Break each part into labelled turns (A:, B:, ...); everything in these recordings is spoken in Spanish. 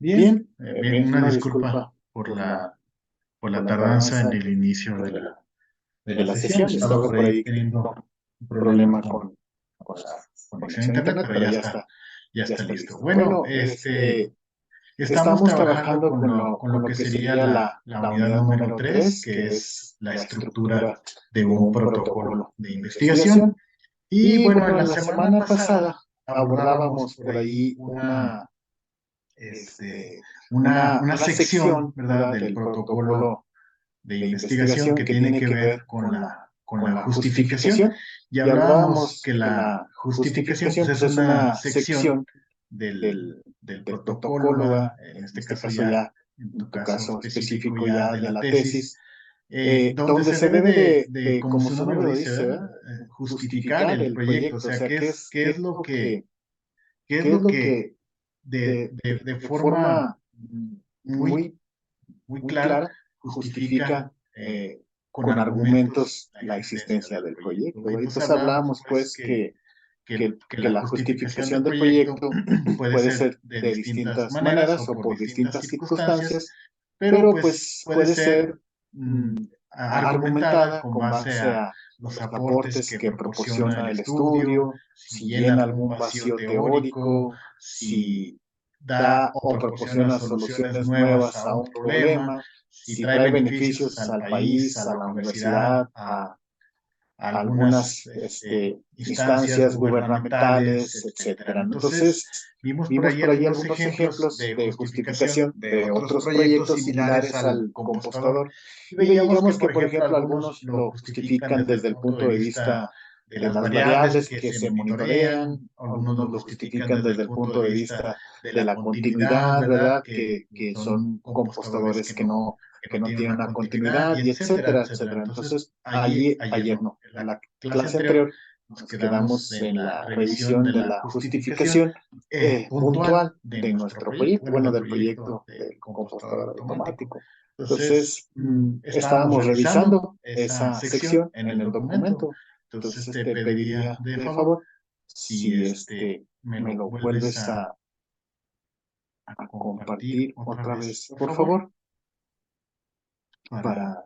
A: Bien,
B: Bien, una
A: una
B: disculpa
A: disculpa
B: por la
A: por la
B: tardanza en
A: tardanza
B: el inicio de
A: de
B: la
A: la
B: sesión.
A: sesión.
B: Estaba
A: Estaba
B: por
A: por
B: ahí
A: ahí
B: teniendo un
A: un
B: problema
A: problema
B: con
A: con la
B: conexión a
A: conexión a
B: internet,
A: internet,
B: pero
A: pero
B: ya
A: ya
B: está
A: está
B: listo.
A: listo.
B: Bueno,
A: Bueno,
B: estamos
A: estamos
B: trabajando
A: trabajando
B: con
A: con
B: lo
A: lo
B: que
A: que
B: sería
A: sería
B: la
A: la
B: unidad
A: unidad
B: número
A: número
B: 3,
A: 3,
B: que
A: que
B: es
A: es
B: la
A: la
B: estructura
A: estructura
B: de
A: de
B: un
A: un
B: protocolo
A: protocolo
B: de
A: de
B: investigación.
A: investigación.
B: Y
A: Y
B: bueno, en
A: bueno,
B: la
A: en la
B: semana
A: semana
B: pasada
A: pasada
B: abordábamos
A: abordábamos
B: por
A: por
B: ahí
A: ahí
B: este,
A: una
B: una sección,
A: sección,
B: ¿verdad?,
A: ¿verdad?,
B: del
A: del
B: protocolo
A: protocolo
B: de
A: de
B: investigación que
A: investigación que
B: tiene
A: tiene
B: que
A: que
B: ver
A: ver
B: con
A: con
B: la
A: la
B: justificación.
A: justificación.
B: Y
A: Y
B: hablábamos
A: hablábamos
B: que
A: que
B: la
A: la
B: justificación pues,
A: justificación pues,
B: es
A: es
B: una
A: una
B: sección
A: sección
B: del
A: del
B: protocolo,
A: protocolo,
B: ¿verdad?
A: ¿verdad?
B: En
A: En
B: este
A: este
B: caso
A: caso
B: ya,
A: ya,
B: en tu
A: en tu
B: caso
A: caso
B: específico
A: específico
B: ya
A: ya
B: de
A: de
B: la
A: la
B: tesis,
A: tesis,
B: donde
A: donde
B: se
A: se
B: debe
A: debe
B: como
A: como
B: su
A: su
B: nombre lo
A: nombre lo
B: dice,
A: dice,
B: ¿verdad?
A: ¿verdad?
B: Justificar
A: Justificar
B: el
A: el
B: proyecto, o
A: proyecto, o
B: sea,
A: sea,
B: qué es lo qué es
A: qué es
B: lo
A: lo
B: que
A: que de,
B: de
A: de
B: forma
A: forma
B: muy,
A: muy,
B: muy
A: muy
B: clara
A: clara
B: justifica
A: justifica
B: con
A: con
B: argumentos
A: argumentos
B: la
A: la
B: existencia
A: existencia
B: del
A: del
B: proyecto.
A: proyecto,
B: Y
A: ¿verdad?
B: entonces
A: Entonces
B: hablábamos
A: hablábamos
B: pues
A: pues
B: que
A: que
B: la
A: la
B: justificación del
A: justificación del
B: proyecto
A: proyecto
B: puede
A: puede
B: ser
A: ser
B: de
A: de
B: distintas
A: distintas
B: maneras o
A: maneras o
B: por
A: por
B: distintas
A: distintas
B: circunstancias,
A: circunstancias,
B: pero
A: pero
B: pues
A: pues
B: puede
A: puede
B: ser
A: ser
B: mm, argumentada
A: argumentada
B: con
A: con
B: base
A: base
B: a
A: a
B: los
A: los
B: aportes
A: aportes
B: que
A: que
B: proporciona el
A: proporciona el
B: estudio,
A: estudio,
B: si
A: si
B: llena
A: llena
B: algún
A: algún
B: vacío
A: vacío
B: teórico,
A: teórico,
B: si
A: si
B: da
A: da
B: o
A: o
B: proporciona
A: proporciona
B: soluciones
A: soluciones
B: nuevas a
A: nuevas a
B: un
A: un
B: problema,
A: problema,
B: si
A: si
B: trae
A: trae
B: beneficios
A: beneficios
B: al
A: al
B: país, a
A: país,
B: la
A: a la
B: universidad,
A: universidad,
B: a
A: a
B: algunas
A: algunas
B: instancias
A: instancias
B: gubernamentales,
A: gubernamentales,
B: etcétera.
A: etcétera.
B: Entonces,
A: Entonces,
B: vimos por
A: vimos
B: ahí
A: por ahí
B: algunos
A: algunos
B: ejemplos
A: ejemplos
B: de
A: de
B: justificación
A: justificación
B: de
A: de
B: otros
A: otros
B: proyectos
A: proyectos
B: similares
A: similares
B: al
A: al
B: compostador
A: compostador
B: y
A: y
B: veíamos que,
A: veíamos
B: por
A: que, por
B: ejemplo,
A: ejemplo,
B: algunos
A: algunos
B: lo
A: lo
B: justifican
A: justifican
B: desde el
A: desde el
B: punto de
A: punto de
B: vista
A: vista
B: de
A: de
B: las
A: las
B: variables
A: variables
B: que
A: que
B: se
A: se
B: monitorean,
A: monitorean,
B: algunos lo
A: algunos lo
B: justifican
A: justifican
B: desde
A: desde
B: el
A: el
B: punto
A: punto
B: de
A: de
B: vista
A: vista
B: de
A: de
B: la
A: la
B: continuidad,
A: continuidad,
B: ¿verdad?
A: ¿verdad?
B: Que
A: Que
B: son
A: son
B: compostadores
A: compostadores
B: que
A: que
B: no
A: no
B: tienen
A: tienen
B: una
A: una
B: continuidad, y
A: continuidad y
B: etcétera,
A: etcétera,
B: etcétera.
A: etcétera.
B: Entonces,
A: Entonces,
B: ayer
A: ayer
B: no,
A: no,
B: en
A: en
B: la
A: la
B: clase
A: clase
B: anterior
A: anterior
B: nos
A: nos
B: quedamos
A: quedamos
B: en
A: en
B: la
A: la
B: revisión
A: revisión
B: de
A: de
B: la
A: la
B: justificación
A: justificación
B: puntual
A: puntual
B: de
A: de
B: nuestro
A: nuestro
B: proyecto,
A: proyecto,
B: bueno,
A: bueno,
B: del
A: del
B: proyecto
A: proyecto
B: del
A: del
B: compostador
A: compostador
B: automático.
A: automático.
B: Entonces,
A: Entonces,
B: estábamos
A: estábamos
B: revisando
A: revisando
B: esa
A: esa
B: sección
A: sección
B: en el
A: en el
B: documento.
A: documento.
B: Entonces,
A: Entonces,
B: te
A: te
B: pediría
A: pediría
B: de
A: de
B: favor
A: favor
B: si
A: si
B: me
A: me
B: lo
A: lo
B: vuelves
A: vuelves
B: a
A: a
B: compartir
A: compartir
B: otra
A: otra
B: vez,
A: vez,
B: por
A: por
B: favor,
A: favor,
B: para,
A: para,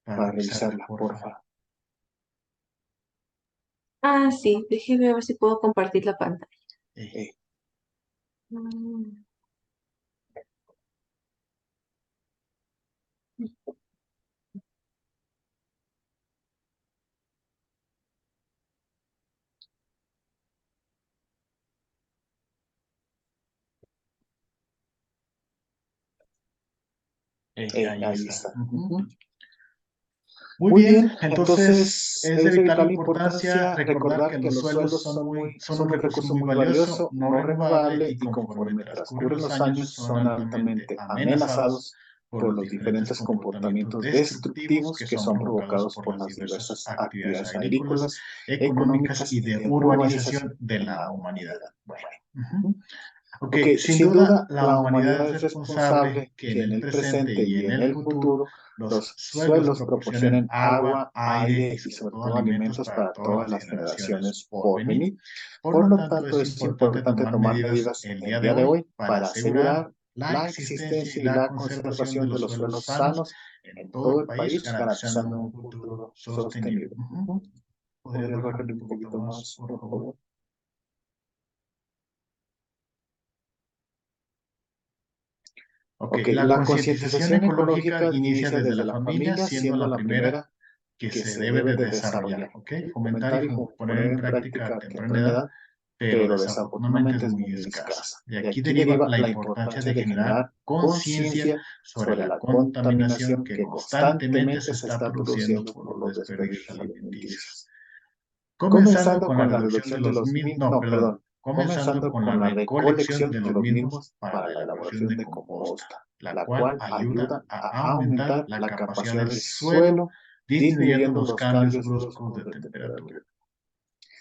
B: para
A: para
B: revisarla,
A: revisarla,
B: porfa.
A: porfa.
C: Ah, sí, déjeme ver si puedo compartir la pantalla.
B: Eh,
A: Eh,
C: Mm,
B: ahí
A: ahí
B: está.
A: está.
B: Ujú.
A: Ujú.
B: Muy
A: Muy
B: bien,
A: bien,
B: entonces
A: entonces
B: es de
A: es de
B: vital
A: vital
B: importancia
A: importancia
B: recordar que
A: recordar que
B: los
A: los
B: suelos
A: suelos
B: son un
A: son un
B: recurso
A: recurso
B: muy
A: muy
B: valioso,
A: valioso,
B: no
A: no
B: renovable
A: renovable
B: y
A: y
B: conforme
A: conforme
B: transcurren
A: transcurren
B: los
A: los
B: años
A: años
B: son
A: son
B: altamente
A: altamente
B: amenazados
A: amenazados
B: por
A: por
B: los
A: los
B: diferentes
A: diferentes
B: comportamientos
A: comportamientos
B: destructivos que
A: destructivos que
B: son
A: son
B: provocados
A: provocados
B: por
A: por
B: las
A: las
B: diversas
A: diversas
B: actividades
A: actividades
B: agrícolas,
A: agrícolas,
B: económicas y
A: económicas y
B: de
A: de
B: urbanización
A: urbanización
B: de
A: de
B: la
A: la
B: humanidad.
A: humanidad.
B: Bueno,
A: Ujú.
B: ok,
A: Ok,
B: sin
A: sin
B: duda
A: duda,
B: la
A: la
B: humanidad es
A: humanidad es
B: responsable
A: responsable
B: que en
A: que
B: el
A: en el
B: presente
A: presente
B: y
A: y
B: en
A: en
B: el
A: el
B: futuro
A: futuro
B: los
A: los
B: suelos
A: suelos
B: proporcionen
A: proporcionen
B: agua,
A: agua,
B: aire y
A: aire y
B: sobre
A: sobre
B: todo
A: todo
B: alimentos
A: alimentos
B: para
A: para
B: todas
A: todas
B: las
A: las
B: generaciones
A: generaciones
B: por
A: por
B: venir.
A: venir.
B: Por
A: Por
B: lo
A: lo
B: tanto, es
A: tanto, es
B: importante
A: importante
B: tomar
A: tomar
B: medidas
A: medidas
B: el día
A: el
B: de
A: día de
B: hoy
A: hoy
B: para
A: para
B: asegurar
A: asegurar
B: la
A: la
B: existencia y
A: existencia y
B: la
A: la
B: conservación de
A: conservación de
B: los
A: los
B: suelos
A: suelos
B: sanos
A: sanos
B: en
A: en
B: todo el
A: todo el
B: país,
A: país,
B: garantizando
A: garantizando
B: un
A: un
B: futuro
A: futuro
B: sostenible.
A: sostenible.
B: Ujú.
A: Ujú.
B: ¿Podrías
A: ¿Podrías
B: bajarle
A: bajarle
B: un
A: un
B: poquito
A: poquito
B: más,
A: más,
B: por
A: por
B: favor?
A: favor?
B: Ok,
A: Ok,
B: la
A: la
B: concientización
A: concientización
B: ecológica
A: ecológica
B: inicia
A: inicia
B: desde
A: desde
B: la
A: la
B: familia,
A: familia,
B: siendo
A: siendo
B: la
A: la
B: primera
A: primera
B: que
A: que
B: se
A: se
B: debe de
A: debe de
B: desarrollar,
A: desarrollar,
B: ¿ok?
A: ¿ok?
B: Fomentar y
A: Fomentar y
B: poner
A: poner
B: en
A: en
B: práctica a
A: práctica a
B: temprana
A: temprana
B: edad,
A: edad,
B: pero
A: pero
B: desafortunadamente es
A: desafortunadamente es
B: muy
A: muy
B: escasa.
A: escasa.
B: De
A: De
B: aquí
A: aquí
B: deriva
A: deriva
B: la
A: la
B: importancia de
A: importancia de
B: generar
A: generar
B: conciencia
A: conciencia
B: sobre
A: sobre
B: la
A: la
B: contaminación
A: contaminación
B: que
A: que
B: constantemente se
A: constantemente se
B: está
A: está
B: produciendo
A: produciendo
B: por
A: por
B: los
A: los
B: desperdicios
A: desperdicios
B: alimenticios.
A: alimenticios.
B: Comenzando
A: Comenzando
B: con la
A: con la
B: reducción de
A: reducción de
B: los
A: los
B: mismos,
A: mismos,
B: no,
A: no,
B: perdón,
A: perdón,
B: comenzando
A: comenzando
B: con la
A: con la
B: recolección
A: recolección
B: de
A: de
B: los
A: los
B: mismos
A: mismos
B: para la
A: para la
B: elaboración
A: elaboración
B: de
A: de
B: composta,
A: composta,
B: la
A: la
B: cual
A: cual
B: ayuda
A: ayuda
B: a
A: a
B: aumentar
A: aumentar
B: la
A: la
B: capacidad
A: capacidad
B: del
A: del
B: suelo,
A: suelo,
B: disminuyendo
A: disminuyendo
B: los
A: los
B: cambios
A: cambios
B: bruscos
A: bruscos
B: de
A: de
B: temperatura.
A: temperatura.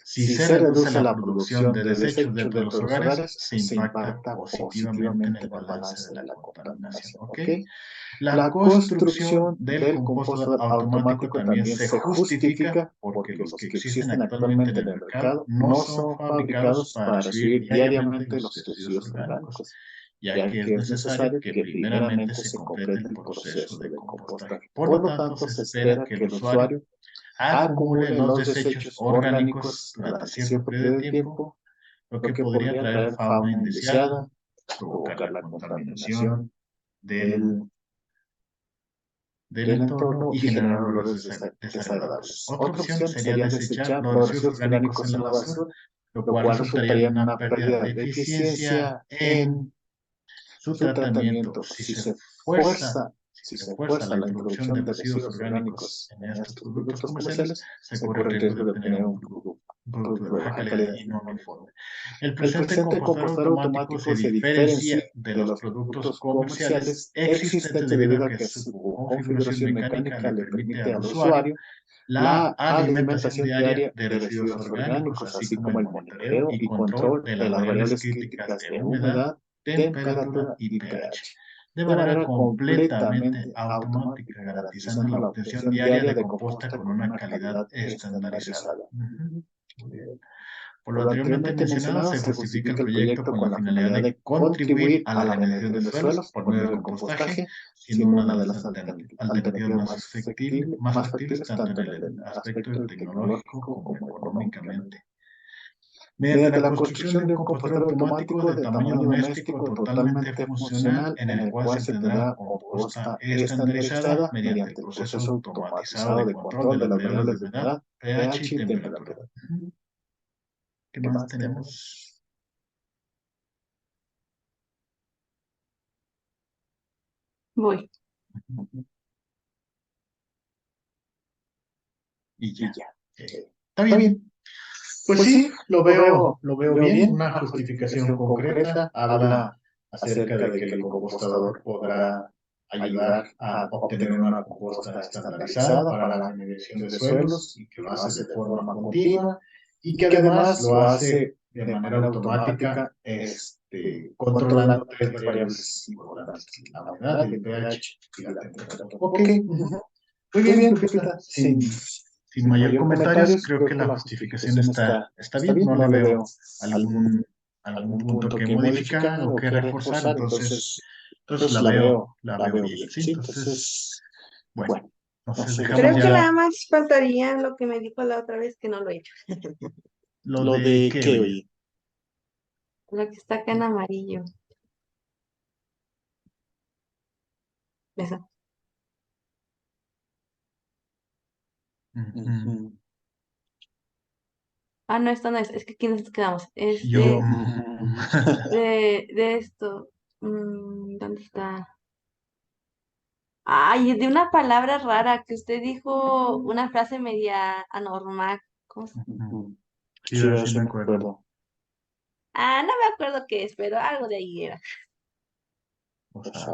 A: Si se reduce la producción de desechos dentro de los hogares, se impacta positivamente en el balance de la contaminación. ¿Ok? La construcción del compost automático también se justifica porque los que existen actualmente en el mercado no son fabricados para recibir diariamente los residuos orgánicos, ya que es necesario que primeramente se complete el proceso de compostaje. Por lo tanto, se espera que el usuario acumule los desechos orgánicos durante cierto periodo de tiempo, lo que podría traer fauna indeseada, provocar la contaminación del entorno y generar olores desagradables. Otra opción sería desechar los residuos orgánicos en la basura, lo cual resultaría en una pérdida de eficiencia en su tratamiento. Si se fuerza la introducción de residuos orgánicos en estos productos comerciales, se corre el riesgo de obtener un producto de baja calidad y no uniforme. El presente compostador automático se diferencia de los productos comerciales existentes debido a que su configuración mecánica le permite al usuario la alimentación diaria de residuos orgánicos, así como el monitoreo y control de las variables críticas de humedad, temperatura y pH, de manera completamente automática, garantizando la obtención diaria de composta con una calidad estandarizada. Muy bien. Por lo anteriormente mencionado, se justifica el proyecto con la finalidad de contribuir a la regeneración de suelos por medio del compostaje, siendo una de las alternativas más factibles tanto en el aspecto tecnológico como económicamente. Mediante la construcción de un compostador automático de tamaño doméstico totalmente funcional, en el cual se tendrá composta estandarizada mediante el proceso automatizado de control de las variables de humedad, pH y temperatura. ¿Qué más tenemos?
C: Voy.
A: Y ya. Está bien. Pues sí, lo veo bien. Una justificación concreta habla acerca de que el compostador podrá ayudar a obtener una composta estandarizada para la medición de suelos y que lo hace de forma continua y que además lo hace de manera automática, controlando tres variables importantes: la humedad, el pH y la temperatura. Ok. Muy bien, Pepita. Sin mayor comentarios, creo que la justificación está bien. No le veo algún punto que modificar o que reforzar, entonces la veo bien. ¿Sí? Entonces, bueno, entonces dejamos
C: Creo que
A: ya
C: nada más faltaría lo que me dijo la otra vez que no lo he hecho.
A: lo de qué, oye.
C: Lo que está acá en amarillo. Eso.
A: Ujú.
C: Ah, no, esto no es que aquí nos quedamos. Es
A: Yo,
C: de esto. ¿Dónde está? Ay, es de una palabra rara que usted dijo, una frase media anormal. ¿Cómo se-
A: sí, ahora sí me acuerdo.
C: Ah, no me acuerdo qué es, pero algo de ahí era.
A: O sea,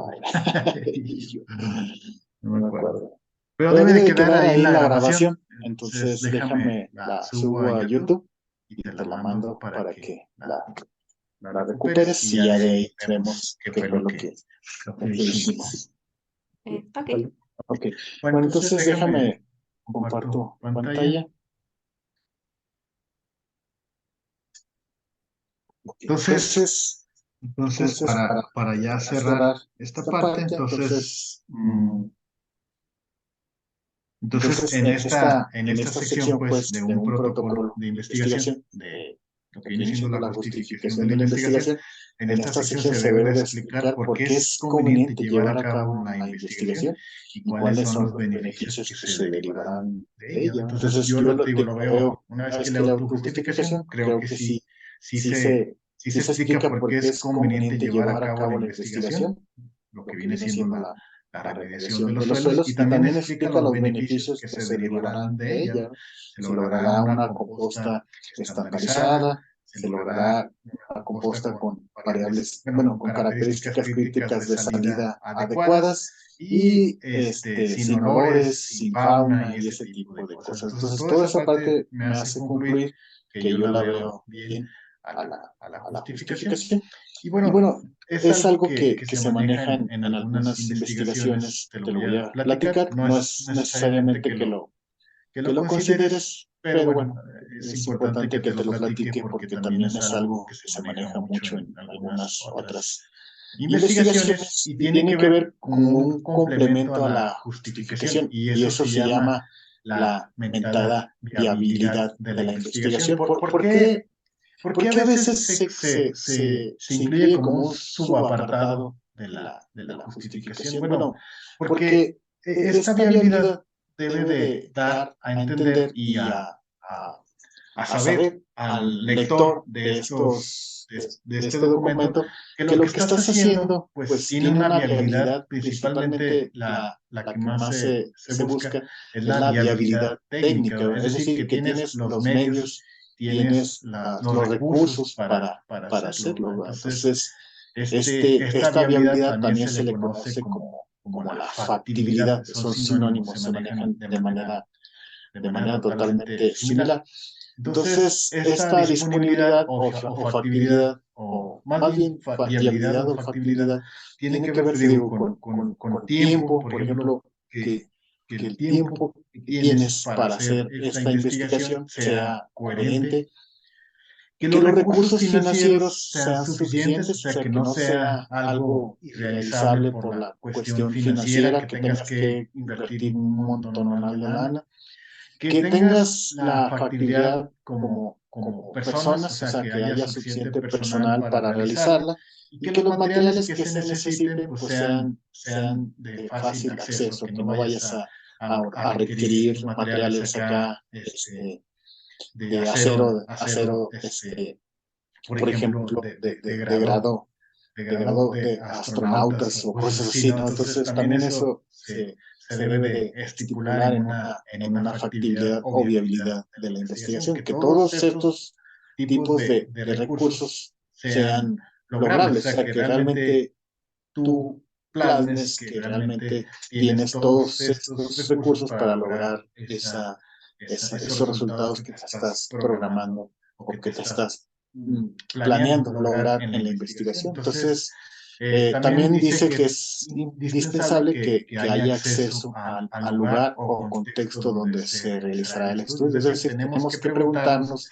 A: no me acuerdo. Pero debe de quedar ahí la grabación. Entonces déjame, la subo a YouTube y te la mando para que la recuperes y ya de ahí vemos qué fue lo que dijimos.
C: Ok.
A: Ok. Bueno, entonces déjame, comparto pantalla. Entonces para ya cerrar esta parte, entonces en esta sección, pues, de un protocolo de investigación, de lo que viene siendo la justificación de la investigación, en esta sección se debe de explicar por qué es conveniente llevar a cabo la investigación y cuáles son los beneficios que se derivarán de ella. Entonces, yo lo digo, lo veo, una vez que leo tu justificación, creo que sí se explica por qué es conveniente llevar a cabo la investigación, lo que viene siendo la remediación de los suelos, y también explica los beneficios que se derivarán de ella. Se logrará una composta estandarizada, se logrará una composta con variables, con características críticas de salida adecuadas y sin olores, sin fauna y ese tipo de cosas. Entonces, toda esa parte me hace concluir que yo la veo bien a la justificación. Y bueno,
B: bueno,
A: es algo que se maneja en algunas investigaciones, te lo voy a platicar, no es necesariamente que lo consideres, pero bueno, es importante que te lo platique porque también es algo que se maneja mucho en algunas otras investigaciones y tiene que ver con un complemento a la justificación y eso se llama la mentada viabilidad de la investigación. ¿Por qué a veces se incluye como un subapartado de la justificación? Bueno, porque esta viabilidad debe de dar a entender y a saber al lector de este documento que lo que estás haciendo pues tiene una viabilidad, principalmente la que más se busca es la viabilidad técnica, ¿verdad? Es decir, que tienes los medios, tienes los recursos para hacerlo, ¿verdad? Entonces, esta viabilidad también se le conoce como la factibilidad, son sinónimos, se manejan de manera totalmente similar. Entonces, esta disponibilidad o factibilidad, o más bien viabilidad o factibilidad, tiene que ver, te digo, con tiempo, por ejemplo, que el tiempo que tienes para hacer esta investigación sea coherente, que los recursos financieros sean suficientes, o sea, que no sea algo irrealizable por la cuestión financiera, que tengas que invertir un montonal de lana, que tengas la factibilidad como personas, o sea, que haya suficiente personal para realizarla y que los materiales que se necesiten pues sean de fácil acceso, que no vayas a requerir materiales acá de acero, por ejemplo, de grado de astronautas o cosas así, ¿no? Entonces también eso se debe de estipular en una factibilidad o viabilidad de la investigación, que todos estos tipos de recursos sean logrables, o sea, que realmente tú plasmes que realmente tienes todos estos recursos para lograr esos resultados que te estás programando o que te estás planeando lograr en la investigación. Entonces, también dice que es indispensable que haya acceso al lugar o contexto donde se realizará el estudio. Es decir, tenemos que preguntarnos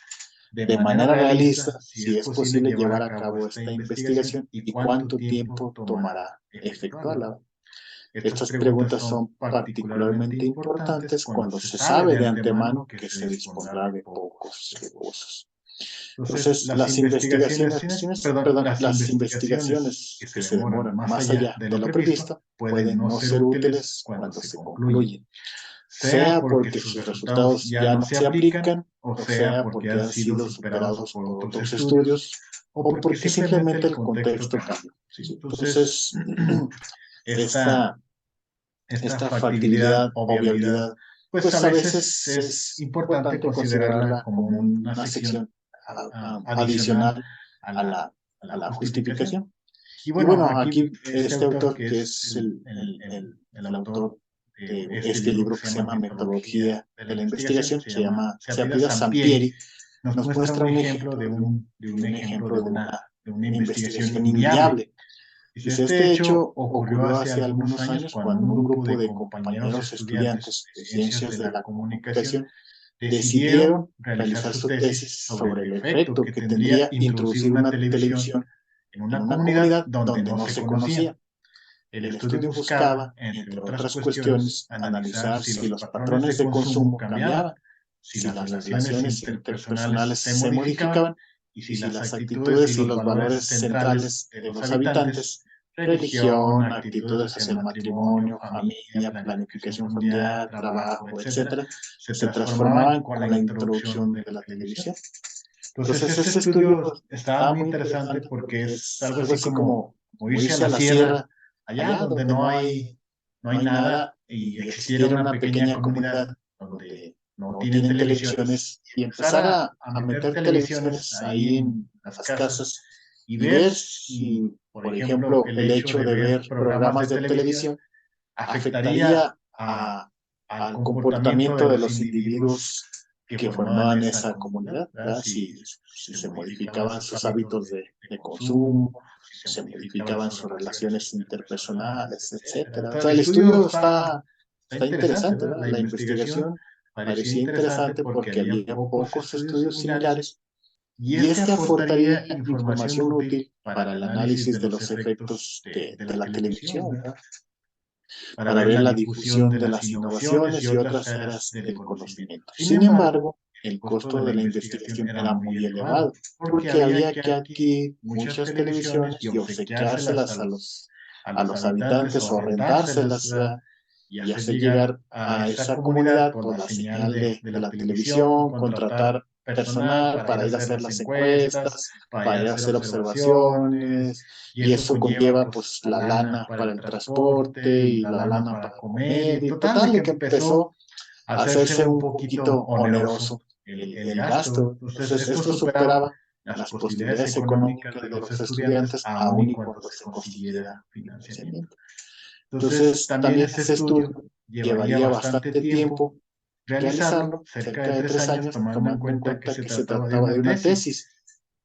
A: de manera realista si es posible llevar a cabo esta investigación y cuánto tiempo tomará efectuarla. Estas preguntas son particularmente importantes cuando se sabe de antemano que se dispondrá de pocos recursos. Entonces, las investigaciones que se demoran más allá de lo previsto pueden no ser útiles cuando se concluyen, sea porque sus resultados ya no se aplican, o sea porque han sido superados por otros estudios, o porque simplemente el contexto cambió. Entonces, esta factibilidad o viabilidad, pues a veces es importante considerarla como una sección adicional a la justificación. Y bueno, aquí este autor, que es el autor de este libro que se llama Metodología de la Investigación, se apellida Sampieri, nos muestra un ejemplo de una investigación inviable. Dice, este hecho ocurrió hace algunos años cuando un grupo de compañeros estudiantes de ciencias de la comunicación decidieron realizar su tesis sobre el efecto que tendría introducir una televisión en una comunidad donde no se conocía. El estudio buscaba, entre otras cuestiones, analizar si los patrones de consumo cambiaban, si las relaciones interpersonales se modificaban y si las actitudes y los valores centrales de los habitantes, religión, actitudes hacia el matrimonio, familia, planificación familiar, trabajo, etcétera, se transformaban con la introducción de la televisión. Entonces, este estudio está muy interesante porque es algo así como irse a la sierra, allá donde no hay nada y existiera una pequeña comunidad donde no tienen televisiones y empezar a meter televisiones ahí en las casas y ver si, por ejemplo, el hecho de ver programas de televisión afectaría al comportamiento de los individuos que formaban esa comunidad, ¿verdad? Si se modificaban sus hábitos de consumo, si se modificaban sus relaciones interpersonales, etcétera. O sea, el estudio está interesante, ¿verdad? La investigación parecía interesante porque había pocos estudios similares y este aportaría información útil para el análisis de los efectos de la televisión, ¿verdad? Para ver la difusión de las innovaciones y otras eras del conocimiento. Sin embargo, el costo de la investigación era muy elevado, porque había que adquirir muchas televisiones y obsequiárselas a los habitantes o rentárselas y hacer llegar a esa comunidad por la señal de la televisión, contratar personal para ir a hacer las encuestas, para ir a hacer observaciones, y eso conlleva pues la lana para el transporte y la lana para comer, y total de que empezó a hacerse un poquito oneroso el gasto. Entonces esto superaba las posibilidades económicas de los estudiantes aun y cuando se consiguiera financiamiento. Entonces también ese estudio llevaría bastante tiempo realizarlo, cerca de 3 años, tomando en cuenta que se trataba de una tesis.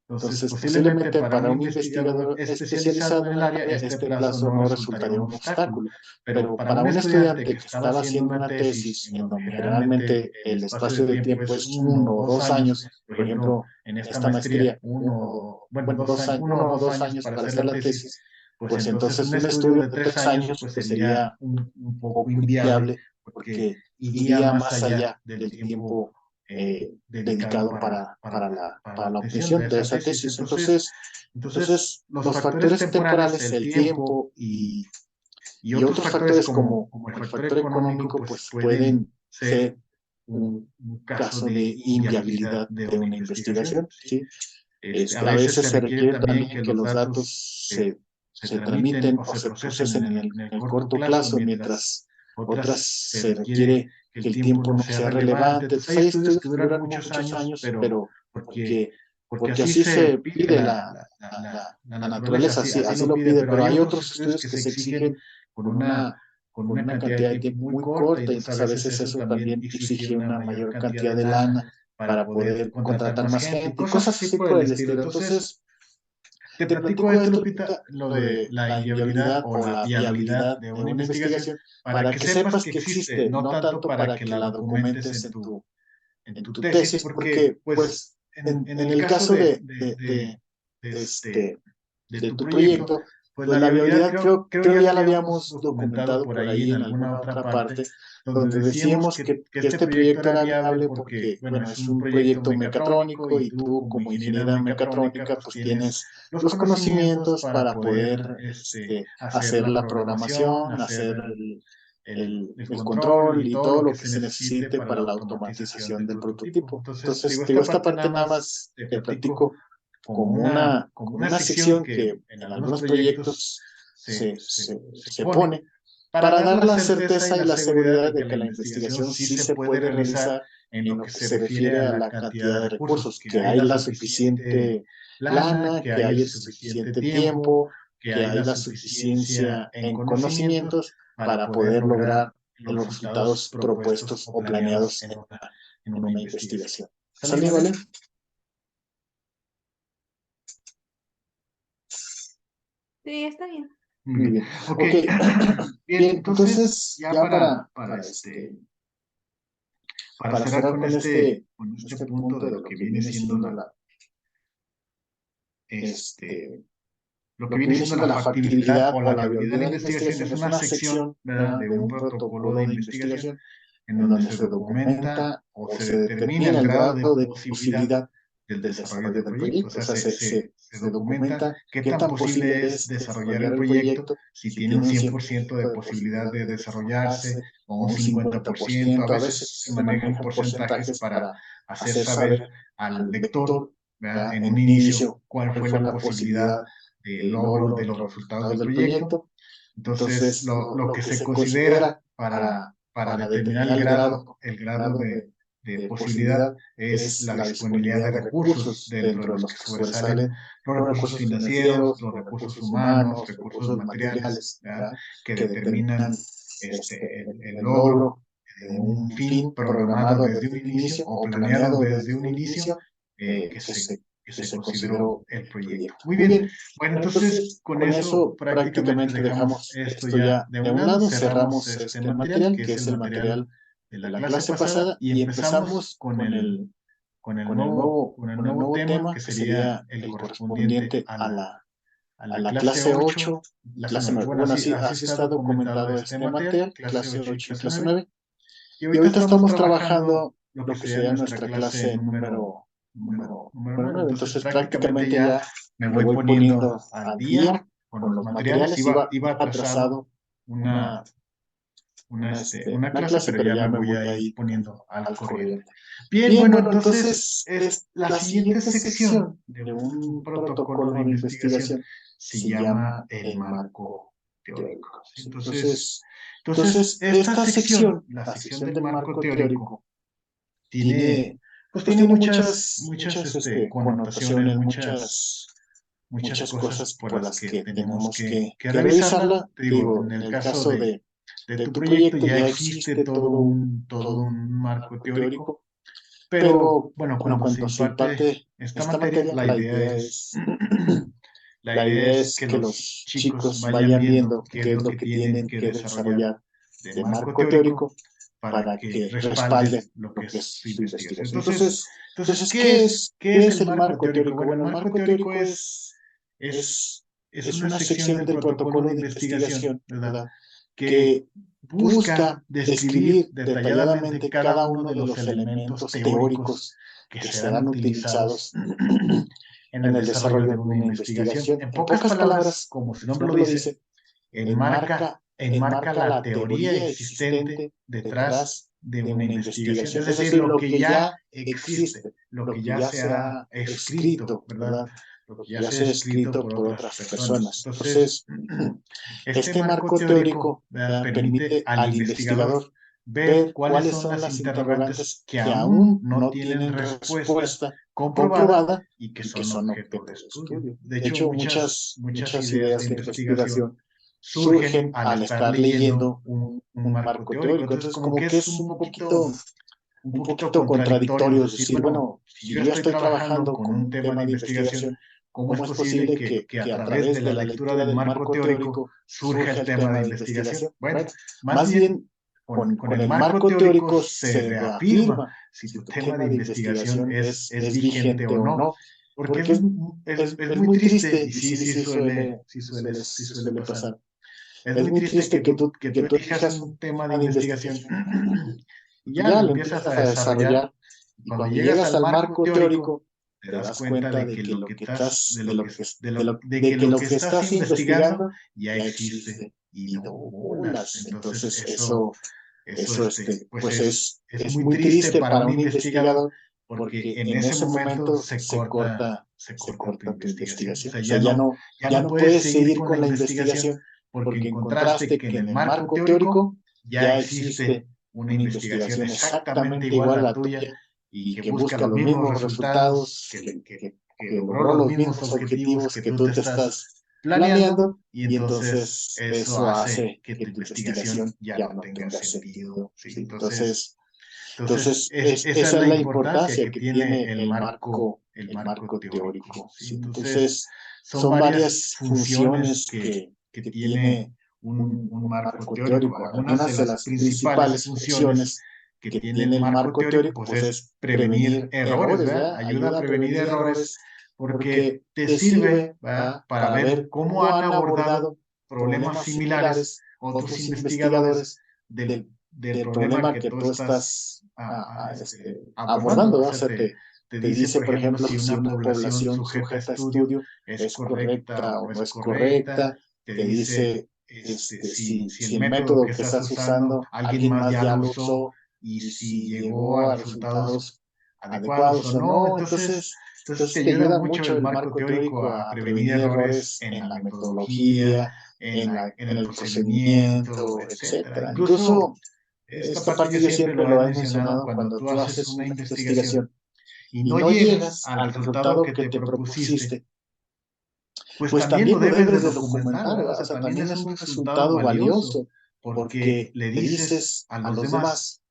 A: Entonces, posiblemente para un investigador especializado en el área, este plazo no resultaría un obstáculo, pero para un estudiante que estaba haciendo una tesis, en donde generalmente el espacio de tiempo es 1 o 2 años, por ejemplo, en esta maestría, 1 o 2 años para hacer la tesis, pues entonces un estudio de 3 años pues sería un poco inviable, porque iría más allá del tiempo dedicado para la obtención de esa tesis. Entonces, los factores temporales, el tiempo y otros factores como el factor económico, pues pueden ser un caso de inviabilidad de una investigación, ¿sí? A veces se requiere también que los datos se tramiten o se procesen en el corto plazo, mientras otras se requiere que el tiempo no sea relevante. Entonces, hay estudios que duran muchos años, pero porque así se pide la naturaleza, así lo pide, pero hay otros estudios que se exigen con una cantidad de tiempo muy corta, y entonces a veces eso también exige una mayor cantidad de lana para poder contratar más gente y cosas así por el estilo. Entonces, te platico esto, Lupita, lo de la inviabilidad o la viabilidad de una investigación, para que sepas que existe, no tanto para que la documentes en tu tesis, porque, pues, en el caso de tu proyecto, pues la viabilidad creo ya la habíamos documentado por ahí en alguna otra parte, donde decíamos que este proyecto era viable porque, bueno, es un proyecto mecatrónico y tú como ingeniera mecatrónica pues tienes los conocimientos para poder hacer la programación, hacer el control y todo lo que se necesite para la automatización del prototipo. Entonces, digo, esta parte nada más te platico como una sección que en algunos proyectos se pone para dar la certeza y la seguridad de que la investigación sí se puede realizar en lo que se refiere a la cantidad de recursos, que hay la suficiente lana, que hay el suficiente tiempo, que hay la suficiencia en conocimientos para poder lograr los resultados propuestos o planeados en una investigación. ¿Sale, Vale?
C: Sí, está bien.
A: Muy bien. Ok. Bien, entonces, ya para cerrar con este punto de lo que viene siendo lo que viene siendo la factibilidad o la viabilidad de la investigación, es una sección, ¿verdad?, de un protocolo de investigación en donde se documenta o se determina el grado de posibilidad del desarrollo del proyecto. O sea, se documenta qué tan posible es desarrollar el proyecto, si tiene un 100% de posibilidad de desarrollarse o un 50%. A veces se manejan porcentajes para hacer saber al lector, ¿verdad?, en un inicio cuál fue la posibilidad de logro de los resultados del proyecto. Entonces, lo que se considera para determinar el grado de posibilidad es la disponibilidad de recursos, dentro de los que sobresalen los recursos financieros, los recursos humanos, recursos materiales, ¿verdad?, que determinan el logro un fin programado desde un inicio o planeado desde un inicio que se consideró el proyecto. Muy bien, bueno, entonces con eso prácticamente dejamos esto ya de un lado, cerramos este material, que es el material de la clase pasada, y empezamos con el nuevo tema, que sería el correspondiente a la clase 8, clase 9. Bueno, así está documentado este material, clase 8 y clase 9. Y ahorita estamos trabajando lo que sería nuestra clase número 9. Entonces prácticamente ya me voy poniendo al día con los materiales. Iba atrasado una clase, pero ya me voy a ir poniendo al corriente. Bien, bueno, entonces es la siguiente sección de un protocolo de investigación se llama el marco teórico. Entonces esta sección, la sección del marco teórico, tiene muchas connotaciones, muchas cosas por las que tenemos que revisarla. Te digo, en el caso de tu proyecto ya existe todo un marco teórico, pero bueno, cuando se imparte esta materia, la idea es que los chicos vayan viendo qué es lo que tienen que desarrollar de marco teórico para que respalden lo que es su investigación. Entonces, ¿qué es el marco teórico? Bueno, el marco teórico es una sección del protocolo de investigación, ¿verdad? Que busca describir detalladamente cada uno de los elementos teóricos que serán utilizados en el desarrollo de una investigación. En pocas palabras, como su nombre lo dice, enmarca la teoría existente detrás de una investigación. Es decir, lo que ya existe, lo que ya se ha escrito, ¿verdad? Lo que ya se ha escrito por otras personas. Entonces, este marco teórico permite al investigador ver cuáles son las interrogantes que aún no tienen respuesta comprobada y que son objeto de estudio. De hecho, muchas ideas de investigación surgen al estar leyendo un marco teórico. Entonces, como que es un poquito contradictorio decir, bueno, si yo estoy trabajando con un tema de investigación, ¿cómo es posible que a través de la lectura del marco teórico surja el tema de investigación? Bueno, más bien con el marco teórico se reafirma si tu tema de investigación es vigente o no. Porque es muy triste, y sí suele pasar. Es muy triste que tú elijas un tema de investigación y ya lo empiezas a desarrollar. Y cuando llegas al marco teórico, te das cuenta de que lo que estás investigando ya existe y no bolas. Entonces eso pues es muy triste para un investigador porque en ese momento se corta tu investigación. O sea, ya no puedes seguir con la investigación porque encontraste que en el marco teórico ya existe una investigación exactamente igual a la tuya y que busca los mismos resultados, que logró los mismos objetivos que tú te estás planeando, y entonces eso hace que tu investigación ya no tenga sentido. ¿Sí? Entonces esa es la importancia que tiene el marco teórico. ¿Sí? Entonces, son varias funciones que tiene un marco teórico. Algunas de las principales funciones que tiene el marco teórico pues es prevenir errores, ¿verdad? Ayuda a prevenir errores porque te sirve, ¿verdad?, para ver cómo han abordado problemas similares otros investigadores del problema que tú estás abordando, ¿verdad? O sea, te dice, por ejemplo, si una población sujeta a estudio es correcta o no es correcta, te dice si el método que estás usando alguien más ya lo usó y si llegó a resultados adecuados o no. Entonces te ayuda mucho el marco teórico a prevenir errores en la metodología, en el procedimiento, etcétera. Incluso esta parte yo siempre lo he mencionado cuando tú haces una investigación y no llegas al resultado que te propusiste, pues también lo debes de documentar, ¿verdad? O sea, también es un resultado valioso porque le dices a los demás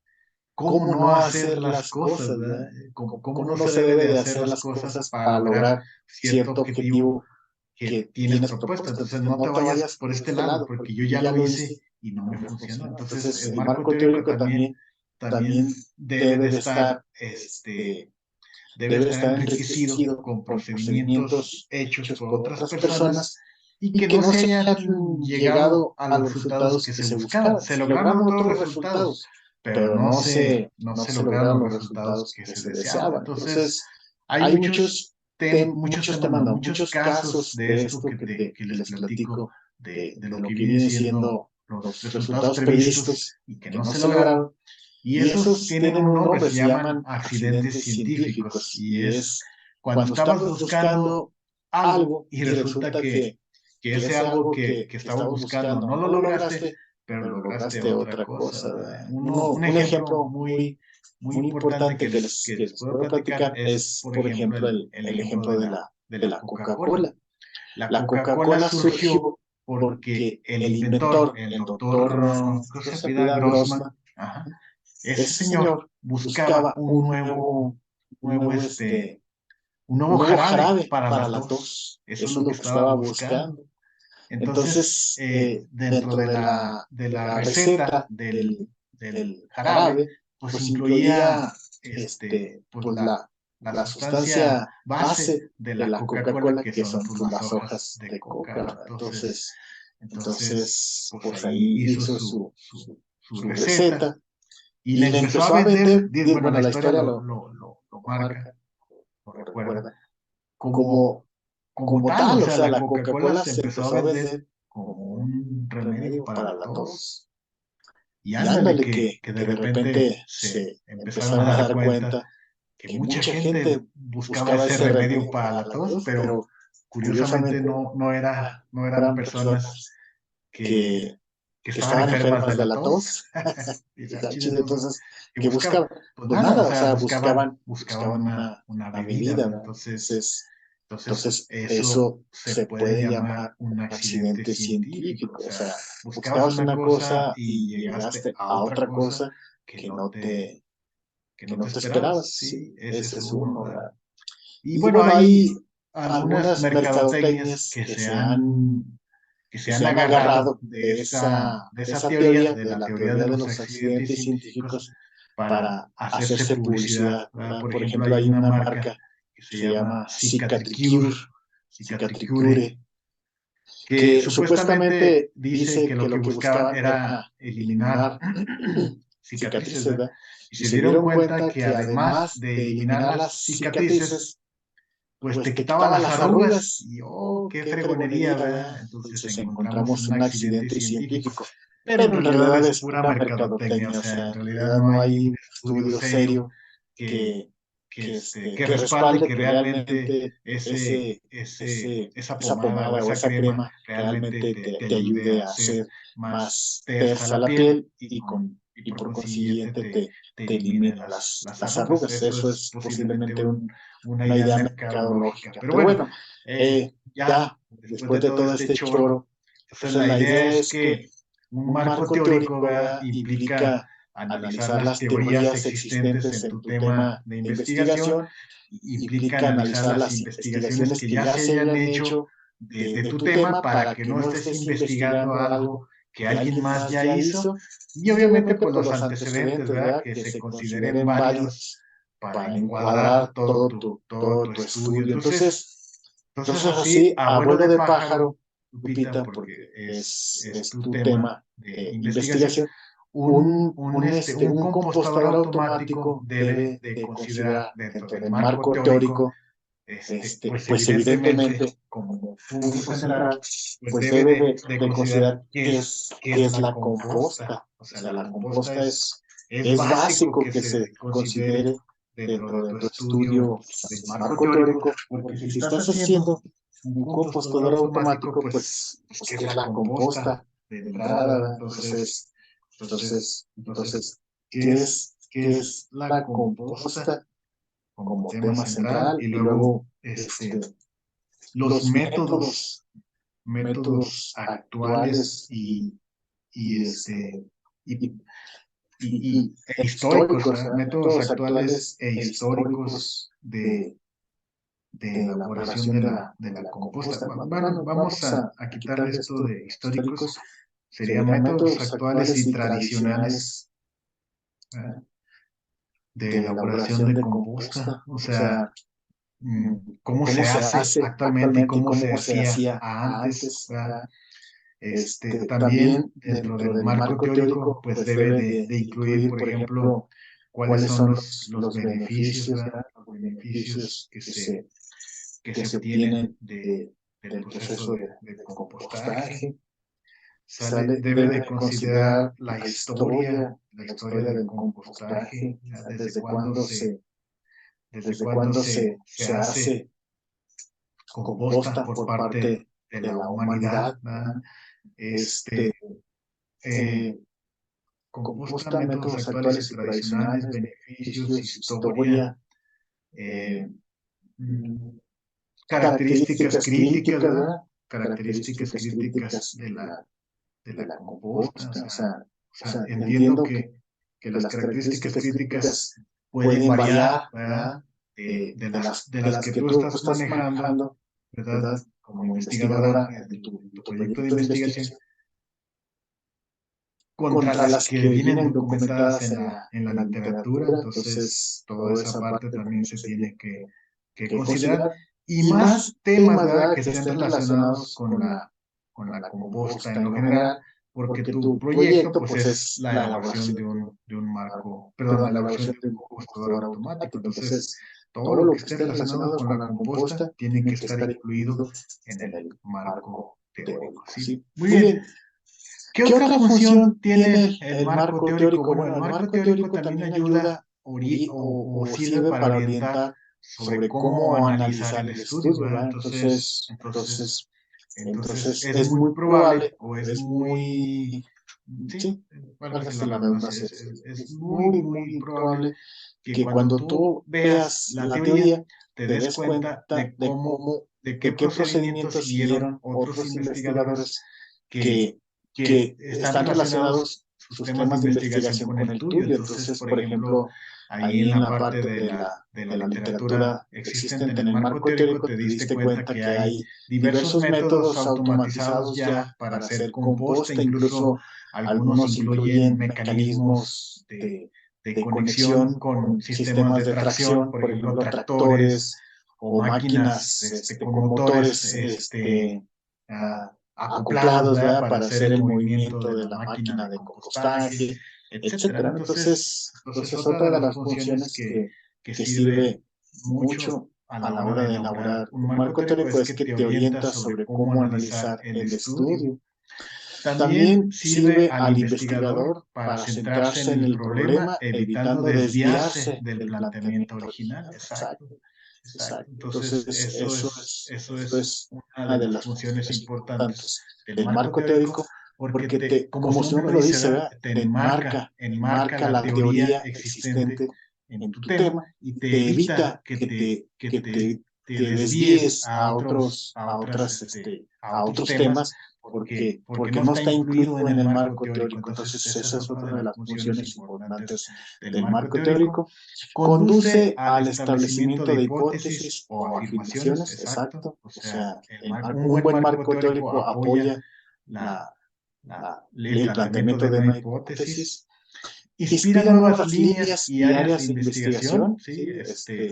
A: cómo no hacer las cosas, ¿verdad? Cómo no se debe de hacer las cosas para lograr cierto objetivo que tienes propuesto. Entonces, no te vayas por este lado, porque yo ya lo hice y no me funcionó. Entonces, el marco teórico también debe de estar enriquecido con procedimientos hechos por otras personas y que no se hayan llegado a los resultados que se buscaban. Se lograron otros resultados, pero no se lograron los resultados que se deseaban. Entonces, hay muchos temas, no, muchos casos de esto que les platico, de lo que viene siendo los resultados previstos y que no se lograron. Y esos tienen un nombre, se llaman accidentes científicos. Y es cuando estabas buscando algo y resulta que ese algo que estabas buscando no lo lograste, pero lograste otra cosa, ¿verdad? Un ejemplo muy importante que les puedo platicar es, por ejemplo, el ejemplo de la Coca-Cola. La Coca-Cola surgió porque el inventor, el doctor, creo que se apellida Grossman, ajá, ese señor buscaba un nuevo jarabe para la tos. Eso es lo que estaba buscando. Entonces, dentro de la receta del jarabe, pues incluía pues la sustancia base de la Coca-Cola, que son pues, las hojas de coca, ¿verdad? Entonces, pues ahí hizo su receta y le empezó a vender, bueno, la historia lo marca, lo recuerda, como tal, o sea, la Coca-Cola se empezó a vender como un remedio para la tos. Y ándale, que de repente se empezaron a dar cuenta que mucha gente buscaba ese remedio para la tos, pero curiosamente no eran personas que, que estaban enfermas de la tos. Entonces, que buscaban, pues nada, o sea, buscaban una bebida, ¿verdad? Entonces, eso se puede llamar un accidente científico. O sea, buscabas una cosa y llegaste a otra cosa que que no te esperabas. Sí, ese es uno, ¿verdad? Y bueno, hay algunas mercadotecnias que se han agarrado de esa teoría, de la teoría de los accidentes científicos, para hacerse publicidad, ¿verdad? Por ejemplo, hay una marca que se llama Cicatricure, que supuestamente dice que lo que buscaban era eliminar cicatrices, ¿verdad? Y se dieron cuenta que además de eliminar las cicatrices, pues te quitaba las arrugas. Y oh, qué fregonería, ¿verdad? Entonces encontramos un accidente científico. Pero en realidad es pura mercadotecnia, o sea, en realidad no hay un estudio serio que, que respalde que realmente esa pomada o esa crema realmente te ayude a hacer más tersa la piel y por consiguiente te elimina las arrugas. Eso es posiblemente una idea mercadológica. Pero bueno, ya después de todo este choro, pues la idea es que un marco teórico, ¿verdad? Implica analizar las teorías existentes en tu tema de investigación, implica analizar las investigaciones que ya se hayan hecho de tu tema para que no estés investigando algo que alguien más ya hizo y obviamente pues los antecedentes, ¿verdad? Que se consideren válidos para encuadrar todo tu estudio. Entonces así, abuelo de pájaro, Lupita, porque es tu tema de investigación, un compostador automático debe de considerar dentro del marco teórico, pues evidentemente, como punto central, pues debe de considerar qué es la composta. O sea, la composta es básico que se considere dentro de tu estudio del marco teórico, porque si estás haciendo un compostador automático, pues ¿qué es la composta de entrada? ¿Verdad? Entonces, qué es la composta como tema central? Y luego, los métodos actuales y e históricos, métodos actuales e históricos de elaboración de la composta. Bueno, vamos a quitarle esto de históricos, serían métodos actuales y tradicionales de elaboración de composta, o sea, cómo se hace actualmente y cómo se hacía antes, ¿verdad? También dentro del marco teórico, pues debe de incluir, por ejemplo, cuáles son los beneficios, ¿verdad? Los beneficios que se obtienen del proceso de compostaje. Debe de considerar la historia del compostaje, ¿verdad? Desde cuándo se hace composta por parte de la humanidad, ¿verdad? Eh, Composta, métodos actuales y tradicionales, beneficios, historia, mm, características críticas, ¿verdad? Características críticas de la composta. O sea, entiendo que las características críticas pueden variar, ¿verdad? De las que tú estás manejando, ¿verdad? Como investigadora de tu proyecto de investigación, contra las que vienen documentadas en la literatura. Entonces, toda esa parte también se tiene que considerar. Y más temas, ¿verdad?, que estén relacionados con la composta en lo general, porque tu proyecto pues es la elaboración de un marco, perdón, la elaboración de un compostador automático. Entonces, todo lo que esté relacionado con la composta tiene que estar incluido en el marco teórico, ¿sí? Muy bien. ¿Qué otra función tiene el marco teórico? Bueno, el marco teórico también ayuda o sirve para orientar sobre cómo analizar el estudio, ¿verdad? Entonces es muy probable o es muy, sí, válgase la redundancia, es muy probable que cuando tú veas la teoría te des cuenta de qué procedimientos siguieron otros investigadores que están relacionados sus temas de investigación con el tuyo. Entonces, por ejemplo, ahí en la parte de la literatura existente en el marco teórico, te diste cuenta que hay diversos métodos automatizados ya para hacer composta, incluso algunos incluyen mecanismos de conexión con sistemas de tracción, por ejemplo, tractores o máquinas con motores acoplados, ¿verdad?, para hacer el movimiento de la máquina de compostaje, etcétera. Entonces, otra de las funciones que sirve mucho a la hora de elaborar un marco teórico es que te orienta sobre cómo analizar el estudio. También sirve al investigador para centrarse en el problema, evitando desviarse del planteamiento original. Exacto. Entonces, eso es una de las funciones importantes del marco teórico, porque como su nombre lo dice, ¿verdad?, te enmarca la teoría existente en tu tema y te evita te desvíes a otros temas porque no está incluido en el marco teórico. Entonces, esa es otra de las funciones importantes del marco teórico. Conduce al establecimiento de hipótesis o afirmaciones, exacto. O sea, un buen marco teórico apoya el planteamiento de una hipótesis. Inspira nuevas líneas y áreas de investigación, ¿sí?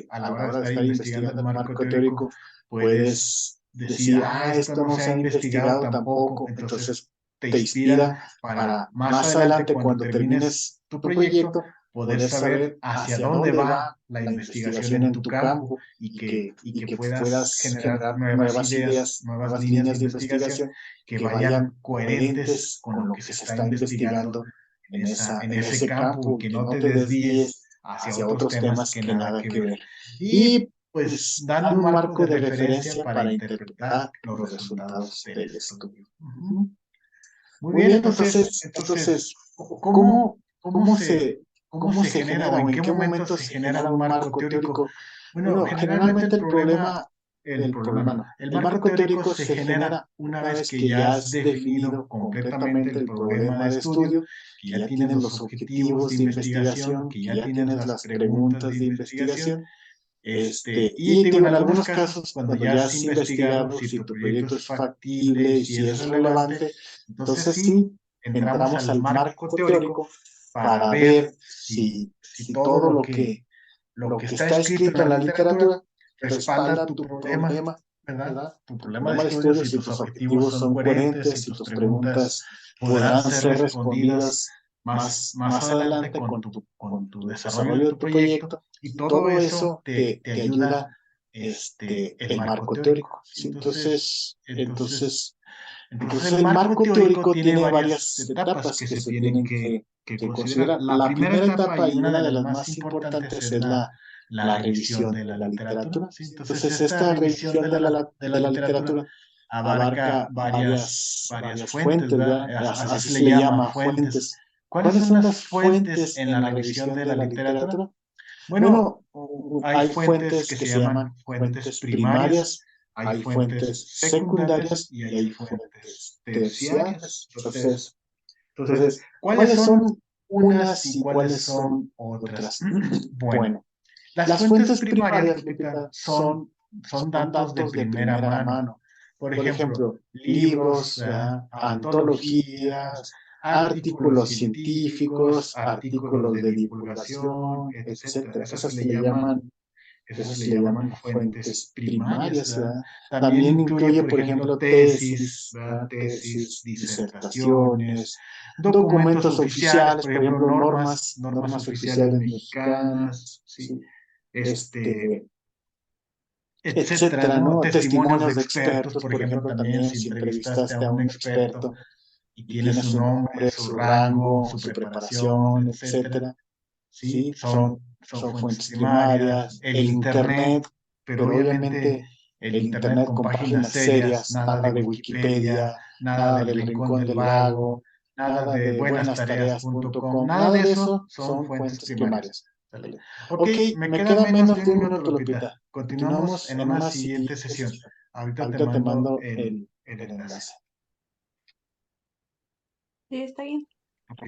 A: A la hora de estar investigando el marco teórico, puedes decir, esto no se ha investigado tampoco. Entonces, te inspira para más adelante, cuando termines tu proyecto, poder saber hacia dónde va la investigación en tu campo y que puedas generar nuevas ideas, nuevas líneas de investigación que vayan coherentes con lo que se está investigando en ese campo, que no te desvíes hacia otros temas que nada que ver. Y pues dan un marco de referencia para interpretar los resultados del estudio. Muy bien, entonces ¿cómo se genera o en qué momento se genera un marco teórico? Bueno, generalmente el problema el problema no. El marco teórico se genera una vez que ya has definido completamente el problema de estudio, que ya tienes los objetivos de investigación, que ya tienes las preguntas de investigación. Y digo, en algunos casos, cuando ya has investigado si tu proyecto es factible y si es relevante, entonces sí, entramos al marco teórico para ver si todo lo que está escrito en la literatura respalda tu problema, ¿verdad? Tu problema de estudio, si tus objetivos son coherentes, si tus preguntas podrán ser respondidas más adelante con tu desarrollo de tu proyecto, y todo eso te ayuda el marco teórico. ¿Sí? Entonces, el marco teórico tiene varias etapas que se tienen que considerar. La primera etapa y una de las más importantes es la revisión de la literatura. ¿Sí? Entonces, esta revisión de la literatura abarca varias fuentes, ¿verdad? Así se le llama fuentes. ¿Cuáles son las fuentes en la revisión de la literatura? Bueno, hay fuentes que se llaman fuentes primarias, hay fuentes secundarias y hay fuentes terciarias. Entonces, ¿cuáles son unas y cuáles son otras? Bueno, las fuentes primarias, Lupita, son datos de primera mano. Por ejemplo, libros, antologías, artículos científicos, artículos de divulgación, etcétera. Esas se le llaman fuentes primarias, ¿verdad? También incluye, por ejemplo, tesis, ¿verdad? Tesis, disertaciones, documentos oficiales, por ejemplo, normas oficiales mexicanas, ¿sí? Etcétera, ¿no? Testimonios de expertos, por ejemplo, también si entrevistaste a un experto y tiene su nombre, su rango, su preparación, etcétera, ¿sí? Son fuentes primarias. El Internet, pero obviamente el Internet con páginas serias, nada de Wikipedia, nada del Rincón del Vago, nada de buenastareas.com, nada de eso son fuentes primarias. Ok, me queda menos de un minuto, Lupita. Continuamos en una siguiente sesión. Ahorita te mando el enlace.
C: Sí, está bien.
A: Ok.